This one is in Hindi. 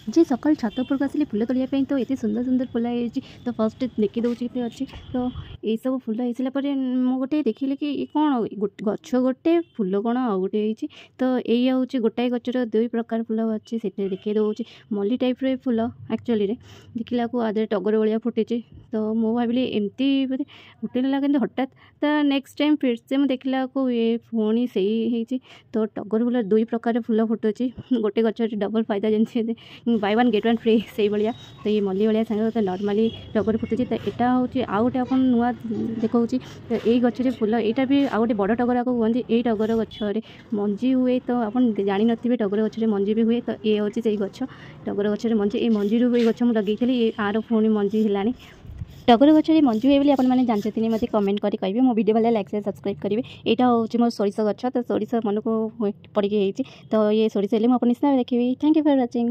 जी सकाल छात उपरको आसिली फुल तोड़ाई तो ये सुंदर सुंदर फुल है तो फर्स्ट देखी दूसरी अच्छी तो यही सब फुल हो सारापर मुझे गोटे देखिली कि कौन गछ गोटे फुल कौन आ गोटे तो यही हूँ गोटाए गचर दुई प्रकार फुल अच्छी से देखी दूसरी मल्ली टाइप रे फुल एक्चुअली देखला आदि टगर भाया फुटी तो मुझे भाविली एमती फुटे लगे हठात तो नेक्स्ट टाइम फिर से मुझे देखला ये पुणी से तो टगर फुल दुई प्रकार फुल फुटुची गोटे गच डबल फायदा जमी by one get one free से भाया तो ये मल्ली भाया सांगे तो नर्माली टगर फुटुची तो यहाँ हूँ आउ गए आप नुआ देखा तो यही गचर फुल यहाँ भी आउ गए बड़ टगर आपको कहते यही टगर गचर मंजी हुए तो आप जानी नी टगर गचर मंजी भी हुए तो ये हूँ से गच टगर गचर मंजी ये मंजी ये गच मुझे लगे ये आर पुणी मंजी है टगर गचर मंजी हुए बोली आपने जानते मत कमेंट करी कहे मो वीडियो वाले लाइक से सब्सक्राइब करेंगे यहाँ हूँ मोर सोरिष गच तो सोरिष मन को पड़ी तो ये सोरिष मुझे निश्चित देखी। Thank you for watching.